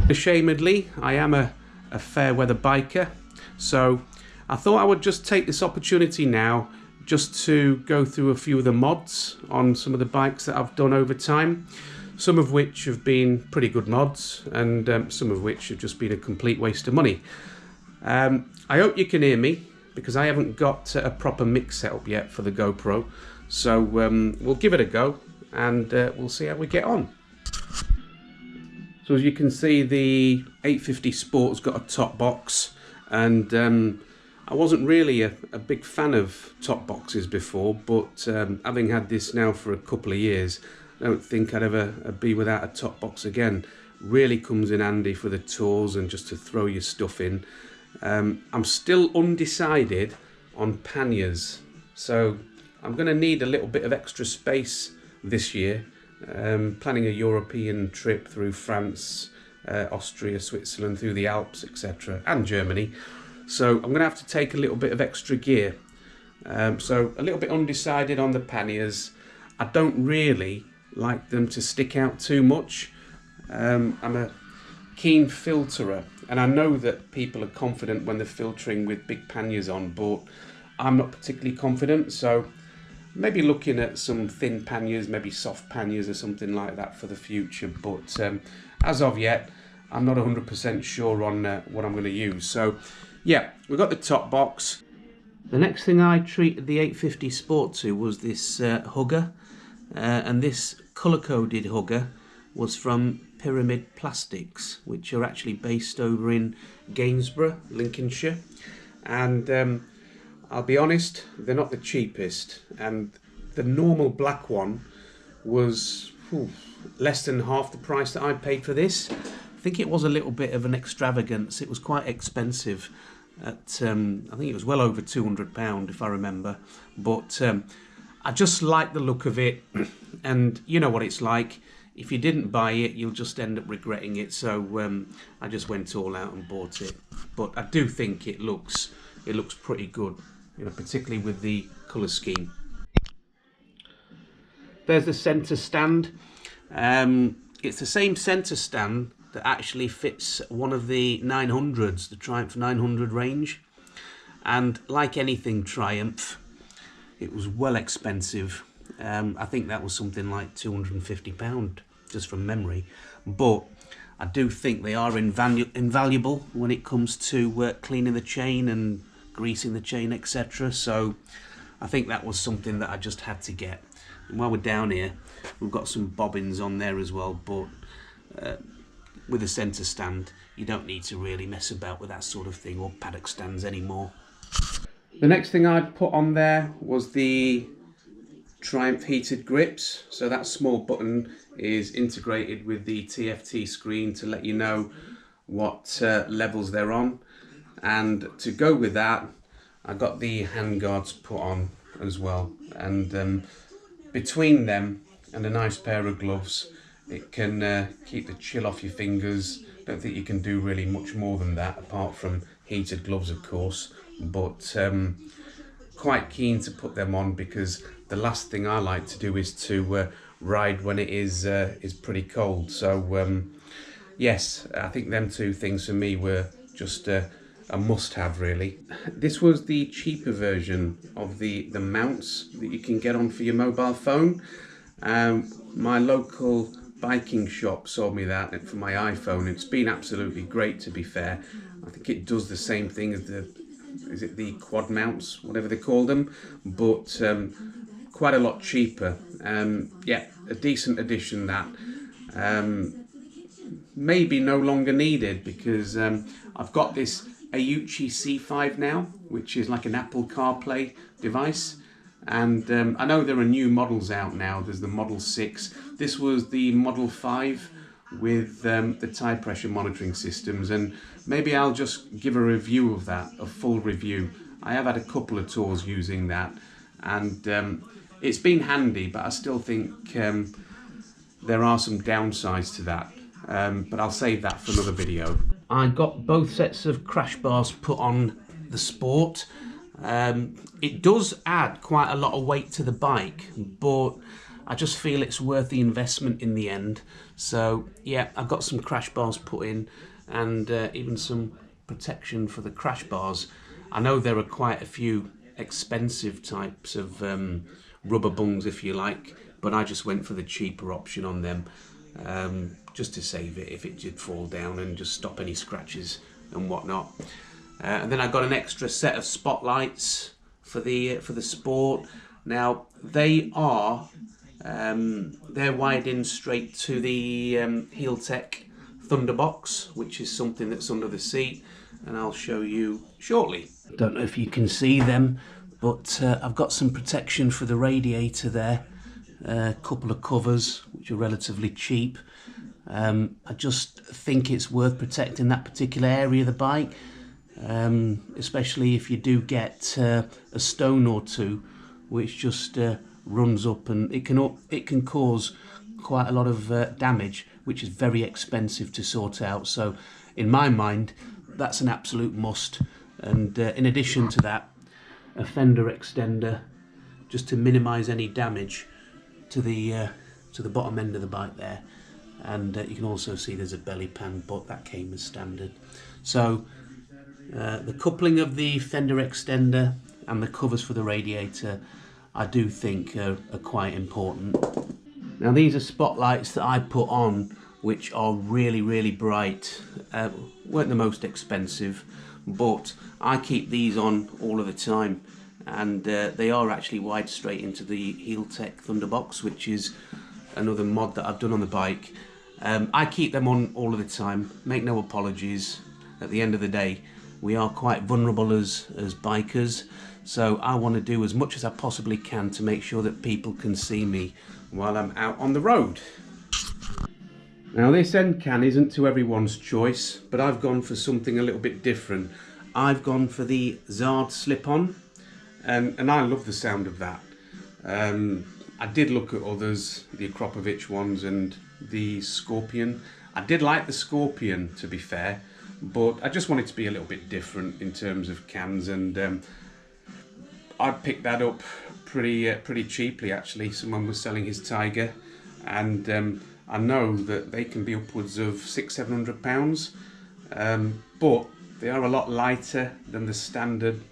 Ashamedly, I am a fair weather biker, so I thought I would just take this opportunity now just to go through a few of the mods on some of the bikes that I've done over time, some of which have been pretty good mods and some of which have just been a complete waste of money. I hope you can hear me because I haven't got a proper mix set up yet for the GoPro, so we'll give it a go and we'll see how we get on. So as you can see, the 850 Sport's got a top box, and I wasn't really a big fan of top boxes before, but having had this now for a couple of years, I don't think I'd ever be without a top box again. Really comes in handy for the tours and just to throw your stuff in. I'm still undecided on panniers, so I'm going to need a little bit of extra space this year. Planning a European trip through France, Austria, Switzerland, through the Alps, etc., and Germany. So I'm going to have to take a little bit of extra gear. So a little bit undecided on the panniers. I don't really like them to stick out too much. I'm a keen filterer, and I know that people are confident when they're filtering with big panniers on, but I'm not particularly confident, so maybe looking at some thin panniers, maybe soft panniers or something like that for the future. But as of yet, I'm not 100% sure on what I'm going to use. So yeah, we've got the top box. The next thing I treated the 850 Sport to was this hugger. And this colour-coded hugger was from Pyramid Plastics, which are actually based over in Gainsborough, Lincolnshire. And I'll be honest, they're not the cheapest, and the normal black one was less than half the price that I paid for this. I think it was a little bit of an extravagance. It was quite expensive at, I think it was well over £200 if I remember, but I just like the look of it, and you know what it's like. If you didn't buy it, you'll just end up regretting it, so I just went all out and bought it. But I do think it looks pretty good, you know, particularly with the colour scheme. There's the centre stand. It's the same centre stand that actually fits one of the 900s, the Triumph 900 range. And like anything Triumph, it was well expensive. I think that was something like £250, just from memory. But I do think they are invaluable when it comes to cleaning the chain and greasing the chain, etc. So I think that was something that I just had to get. And while we're down here, we've got some bobbins on there as well, but with a centre stand, you don't need to really mess about with that sort of thing, or paddock stands anymore. The next thing I put on there was the Triumph heated grips. So that small button is integrated with the TFT screen to let you know what levels they're on. And to go with that, I got the hand guards put on as well. And between them and a nice pair of gloves, it can keep the chill off your fingers. Don't think you can do really much more than that, apart from heated gloves, of course. But quite keen to put them on, because the last thing I like to do is to ride when it is pretty cold. So yes, I think them two things for me were just a must-have, really. This was the cheaper version of the mounts that you can get on for your mobile phone. My local biking shop sold me that for my iPhone. It's been absolutely great, to be fair. I think it does the same thing as the quad mounts, whatever they call them, but quite a lot cheaper. Yeah, a decent addition that. Maybe no longer needed, because I've got this Aiuchi C5 now, which is like an Apple CarPlay device, and I know there are new models out now. There's the Model 6. This was the Model 5 with the tyre pressure monitoring systems, and maybe I'll just give a review of that, a full review. I have had a couple of tours using that, and it's been handy, but I still think there are some downsides to that, but I'll save that for another video. I got both sets of crash bars put on the Sport. It does add quite a lot of weight to the bike, but I just feel it's worth the investment in the end. So yeah, I've got some crash bars put in, and even some protection for the crash bars. I know there are quite a few expensive types of rubber bungs, if you like, but I just went for the cheaper option on them, just to save it if it did fall down and just stop any scratches and whatnot. And then I got an extra set of spotlights for the Sport. Now they are they're wired in straight to the Heeltech Thunderbox, which is something that's under the seat, and I'll show you shortly. Don't know if you can see them, but I've got some protection for the radiator there, a couple of covers which are relatively cheap. I just think it's worth protecting that particular area of the bike, especially if you do get a stone or two which just runs up, and it can cause quite a lot of damage, which is very expensive to sort out. So in my mind, that's an absolute must. And in addition to that, a fender extender just to minimize any damage to the bottom end of the bike there. And you can also see there's a belly pan, but that came as standard. So the coupling of the fender extender and the covers for the radiator, I do think are quite important. Now these are spotlights that I put on, which are really, really bright. Weren't the most expensive, but I keep these on all of the time, and they are actually wired straight into the Heeltech Thunderbox, which is another mod that I've done on the bike. I keep them on all of the time, make no apologies. At the end of the day, we are quite vulnerable as bikers, so I want to do as much as I possibly can to make sure that people can see me while I'm out on the road. Now this end can isn't to everyone's choice, but I've gone for something a little bit different. I've gone for the Zard slip-on, and I love the sound of that. I did look at others, the Akropovich ones and the Scorpion. I did like the Scorpion, to be fair, but I just wanted to be a little bit different in terms of cans, and I picked that up pretty cheaply actually. Someone was selling his Tiger, and I know that they can be upwards of £600–700, but they are a lot lighter than the standard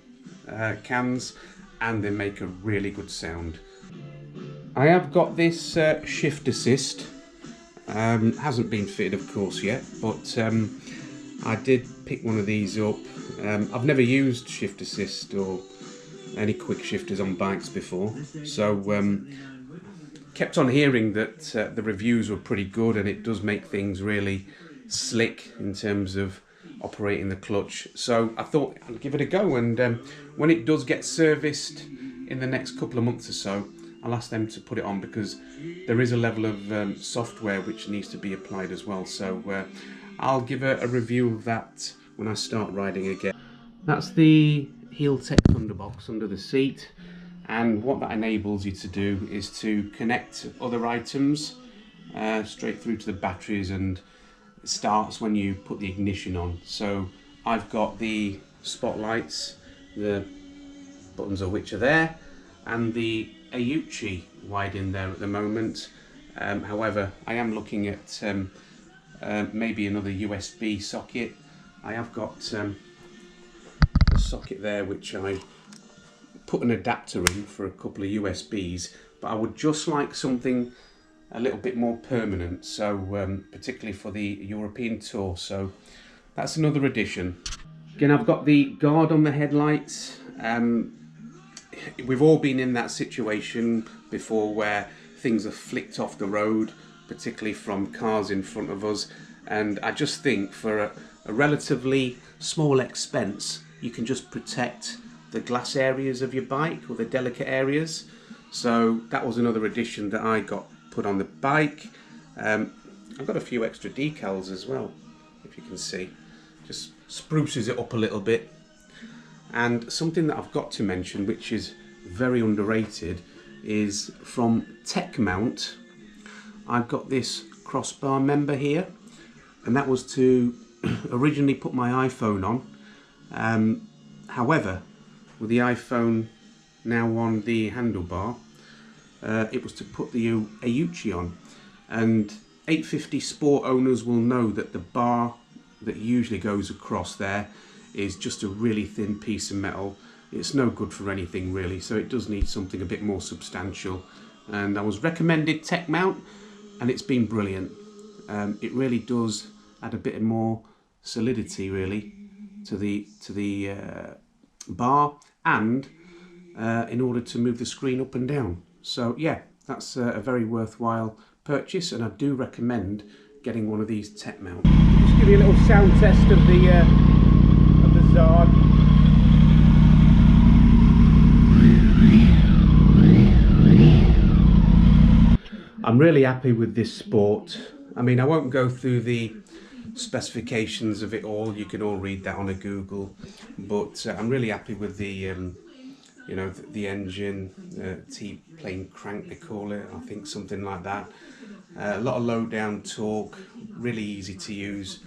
cans, and they make a really good sound. I have got this shift assist. Hasn't been fitted of course yet, but I did pick one of these up. I've never used shift assist or any quick shifters on bikes before, so kept on hearing that the reviews were pretty good, and it does make things really slick in terms of operating the clutch. So I thought I'd give it a go, and when it does get serviced in the next couple of months or so, I'll ask them to put it on, because there is a level of software which needs to be applied as well. So I'll give a review of that when I start riding again. That's the Heeltech Thunderbox under the seat, and what that enables you to do is to connect other items straight through to the batteries, and it starts when you put the ignition on. So I've got the spotlights, the buttons of which are there, and the Ayuchi wired in there at the moment. However, I am looking at maybe another USB socket. I have got a socket there which I put an adapter in for a couple of USBs, but I would just like something a little bit more permanent, so particularly for the European tour. So that's another addition. Again, I've got the guard on the headlights. We've all been in that situation before where things are flicked off the road, particularly from cars in front of us, and I just think for a relatively small expense you can just protect the glass areas of your bike, or the delicate areas. So that was another addition that I got put on the bike. I've got a few extra decals as well, if you can see, just spruces it up a little bit. And something that I've got to mention, which is very underrated, is from Tech Mount. I've got this crossbar member here, and that was to originally put my iPhone on. However, with the iPhone now on the handlebar, it was to put the Ayuchi on. And 850 Sport owners will know that the bar that usually goes across there is just a really thin piece of metal. It's no good for anything really, so it does need something a bit more substantial. And I was recommended Tech Mount, and it's been brilliant. It really does add a bit more solidity really to the bar, and in order to move the screen up and down. So yeah, that's a very worthwhile purchase, and I do recommend getting one of these Tech Mount. Just give you a little sound test of the Zard. I'm really happy with this Sport. I mean, I won't go through the specifications of it all. You can all read that on a Google. But I'm really happy with the, you know, the engine, T-plane crank they call it. I think something like that. A lot of low down torque, really easy to use,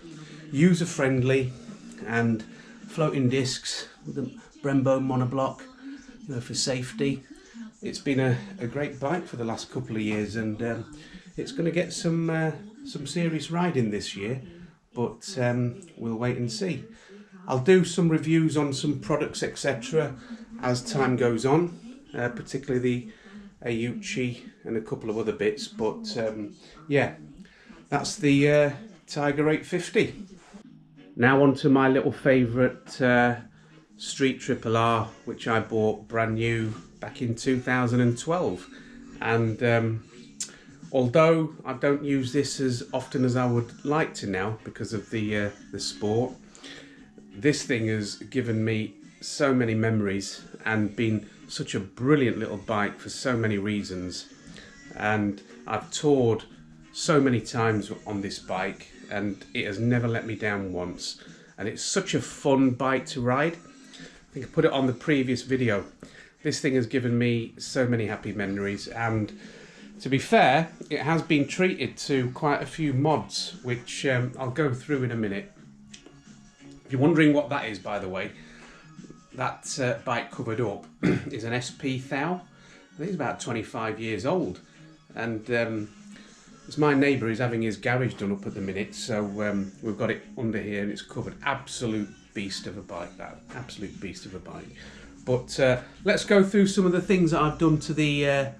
user friendly, and floating discs with the Brembo monoblock, you know, for safety. It's been a great bike for the last couple of years, and it's going to get some serious riding this year, but we'll wait and see. I'll do some reviews on some products, etc., as time goes on, particularly the Ayuchi and a couple of other bits, but yeah, that's the Tiger 850. Now on to my little favourite Street Triple R, which I bought brand new back in 2012, and although I don't use this as often as I would like to now because of the Sport, this thing has given me so many memories and been such a brilliant little bike for so many reasons. And I've toured so many times on this bike, and it has never let me down once. And it's such a fun bike to ride. I think I put it on the previous video. This thing has given me so many happy memories, and to be fair, it has been treated to quite a few mods, which I'll go through in a minute. If you're wondering what that is, by the way, that bike covered up is an SP Thou. I think it's about 25 years old, and it's my neighbour who's having his garage done up at the minute, so we've got it under here and it's covered. Absolute beast of a bike, that absolute beast of a bike. But let's go through some of the things that I've done to the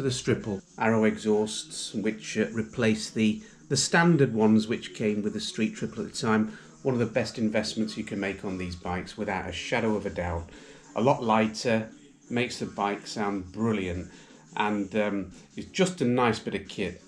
Stripple. Arrow exhausts, which replace the standard ones which came with the Street Triple at the time. One of the best investments you can make on these bikes, without a shadow of a doubt. A lot lighter, makes the bike sound brilliant, and it's just a nice bit of kit.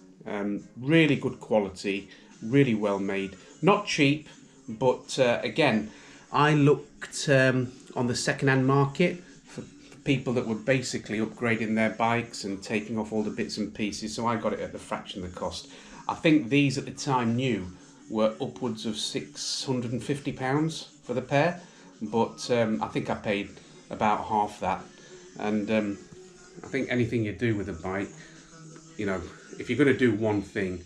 Really good quality, really well made. Not cheap, but again, I looked on the second-hand market for people that were basically upgrading their bikes and taking off all the bits and pieces, so I got it at the fraction of the cost. I think these at the time new were upwards of £650 for the pair, but I think I paid about half that. And I think anything you do with a bike, you know, if you're going to do one thing,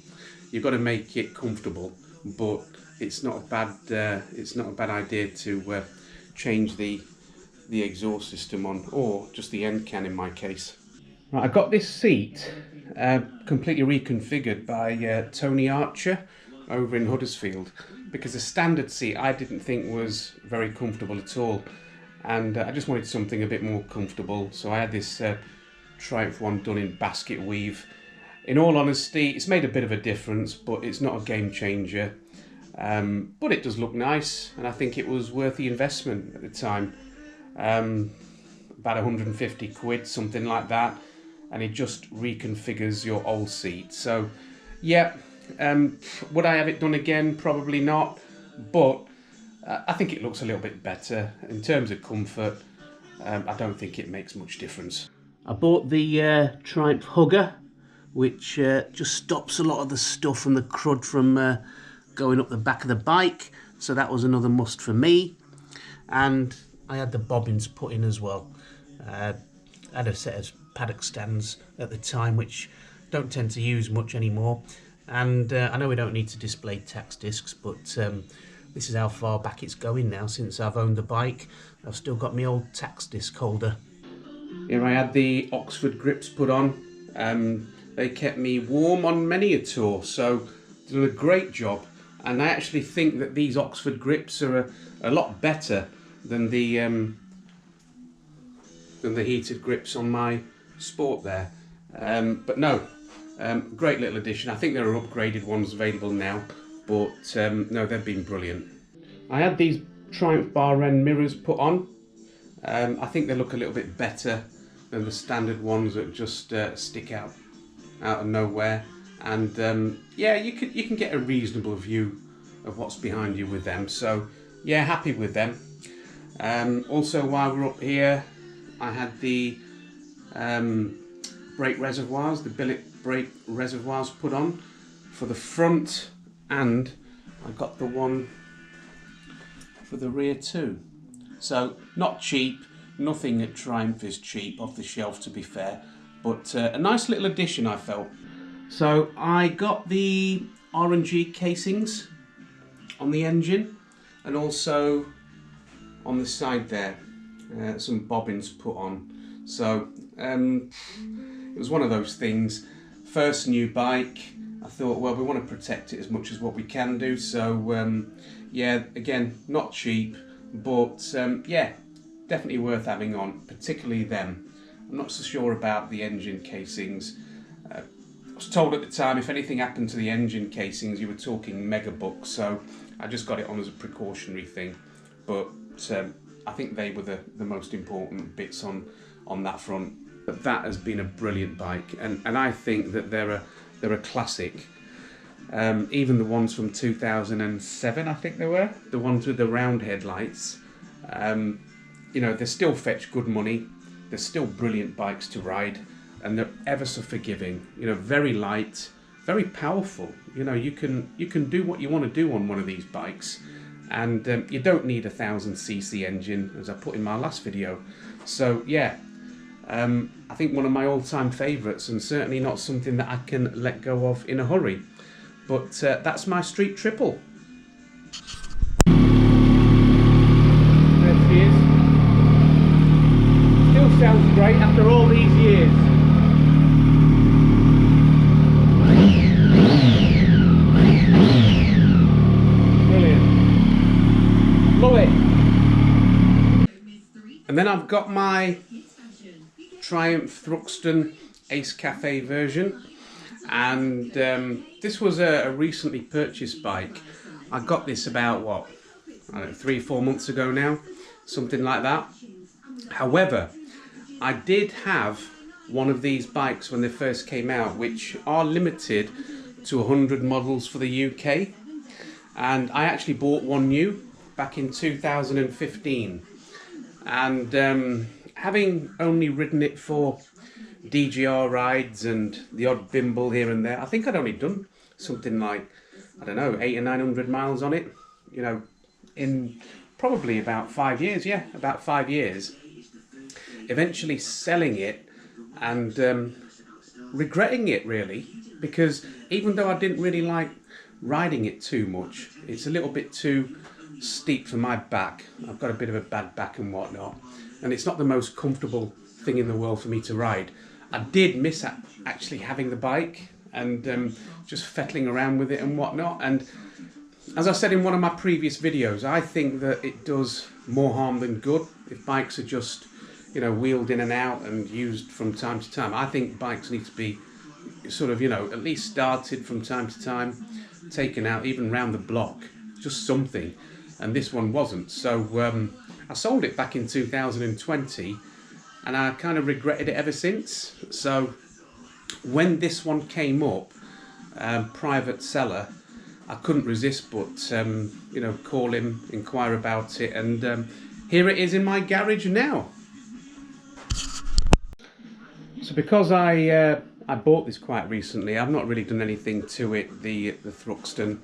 you've got to make it comfortable, but it's not a bad idea to change the exhaust system on, or just the end can in my case. Right, I got this seat completely reconfigured by Tony Archer over in Huddersfield, because the standard seat I didn't think was very comfortable at all, and I just wanted something a bit more comfortable, so I had this Triumph one done in basket weave. In all honesty, it's made a bit of a difference, but it's not a game changer. But it does look nice, and I think it was worth the investment at the time. About 150 quid, something like that, and it just reconfigures your old seat. So yeah, would I have it done again? Probably not, but I think it looks a little bit better. In terms of comfort, I don't think it makes much difference. I bought the Triumph Hugger, which just stops a lot of the stuff and the crud from going up the back of the bike, so that was another must for me. And I had the bobbins put in as well. I had a set of paddock stands at the time, which don't tend to use much anymore, and I know we don't need to display tax discs, but this is how far back it's going now since I've owned the bike. I've still got my old tax disc holder. Here I had the Oxford grips put on, They kept me warm on many a tour, so done a great job. And I actually think that these Oxford grips are a lot better than the heated grips on my Sport there. But no, great little addition. I think there are upgraded ones available now, but no, they've been brilliant. I had these Triumph bar end mirrors put on. I think they look a little bit better than the standard ones that just stick out of nowhere. And yeah, you can get a reasonable view of what's behind you with them. So yeah, happy with them. Also, while we're up here, I had the brake reservoirs, the billet brake reservoirs put on for the front, and I got the one for the rear too. So not cheap, nothing at Triumph is cheap off the shelf, to be fair, but a nice little addition, I felt. So I got the R&G casings on the engine, and also on the side there some bobbins put on. So it was one of those things, first new bike, I thought, well, we want to protect it as much as what we can do. So yeah, again, not cheap, but yeah, definitely worth having on, particularly them. I'm not so sure about the engine casings. I was told at the time if anything happened to the engine casings, you were talking mega bucks, so I just got it on as a precautionary thing. But I think they were the most important bits on that front. But that has been a brilliant bike, and I think that they're a classic. Even the ones from 2007, I think they were, the ones with the round headlights. You know, they still fetch good money. They're still brilliant bikes to ride, and they're ever so forgiving. You know, very light, very powerful. You know, you can do what you want to do on one of these bikes, and you don't need a 1000cc engine, as I put in my last video. So yeah, I think one of my all-time favourites, and certainly not something that I can let go of in a hurry. But that's my Street Triple. There she is. Still sounds great after all these years. Brilliant. Love it. And then I've got my Triumph Thruxton Ace Cafe version, and this was a recently purchased bike. I got this about, what, I don't know, 3-4 months ago now, something like that. However, I did have one of these bikes when they first came out, which are limited to 100 models for the UK, and I actually bought one new back in 2015, and having only ridden it for DGR rides and the odd bimble here and there, I think I'd only done something like, I don't know, 800 or 900 miles on it, you know, in probably about 5 years. Yeah, about 5 years. Eventually selling it and regretting it, really, because even though I didn't really like riding it too much, it's a little bit too steep for my back. I've got a bit of a bad back and whatnot, and it's not the most comfortable thing in the world for me to ride. I did miss actually having the bike and just fettling around with it and whatnot. And as I said in one of my previous videos, I think that it does more harm than good if bikes are just, you know, wheeled in and out and used from time to time. I think bikes need to be sort of, you know, at least started from time to time, taken out, even round the block, just something. And this one wasn't. So I sold it back in 2020, and I kind of regretted it ever since. So when this one came up, private seller, I couldn't resist but you know, call him, inquire about it, and here it is in my garage now. So because I bought this quite recently, I've not really done anything to it, the Thruxton,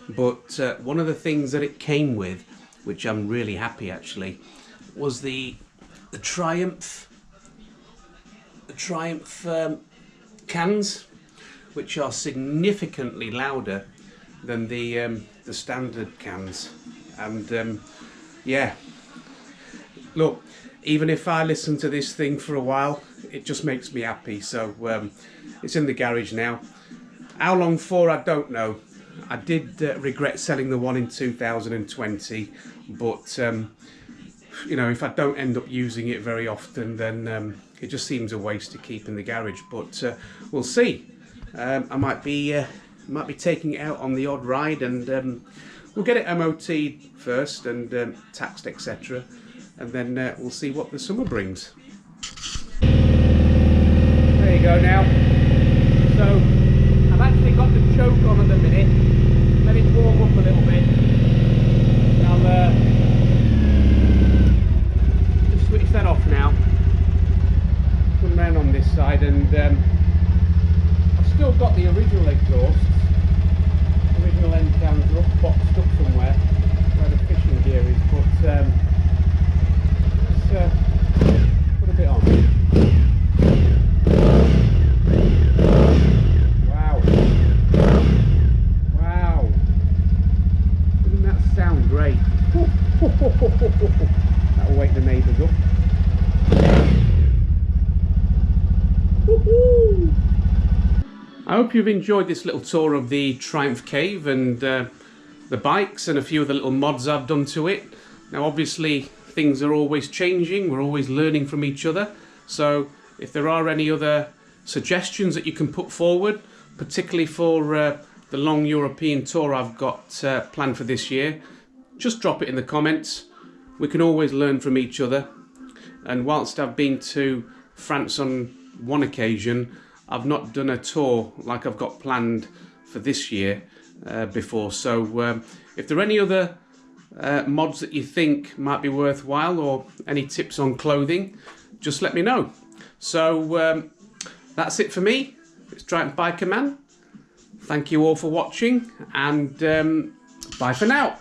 but one of the things that it came with, which I'm really happy actually, was the Triumph cans, which are significantly louder than the standard cans. And yeah, look, even if I listen to this thing for a while, it just makes me happy. So it's in the garage now. How long for, I don't know. I did regret selling the one in 2020, but you know, if I don't end up using it very often, then it just seems a waste to keep in the garage. But we'll see. I might be taking it out on the odd ride, and we'll get it MOT'd first and taxed, etc. And then we'll see what the summer brings. There you go now. So I've actually got the choke on at the minute. Let it warm up a little bit. I'll just switch that off now. Come round on this side, and I've still got the original exhausts. Original end cams are up, boxed up somewhere where the fishing gear is, but let's put a bit on. Wow. Wow. Doesn't that sound great? That'll wake the neighbours up. Woohoo! I hope you've enjoyed this little tour of the Triumph Cave and the bikes and a few of the little mods I've done to it. Now obviously things are always changing, we're always learning from each other, so if there are any other suggestions that you can put forward, particularly for the long European tour I've got planned for this year, just drop it in the comments. We can always learn from each other, and whilst I've been to France on one occasion, I've not done a tour like I've got planned for this year before. So if there are any other mods that you think might be worthwhile, or any tips on clothing, just let me know. So that's it for me. It's Triumph Biker Man. Thank you all for watching, and bye for now.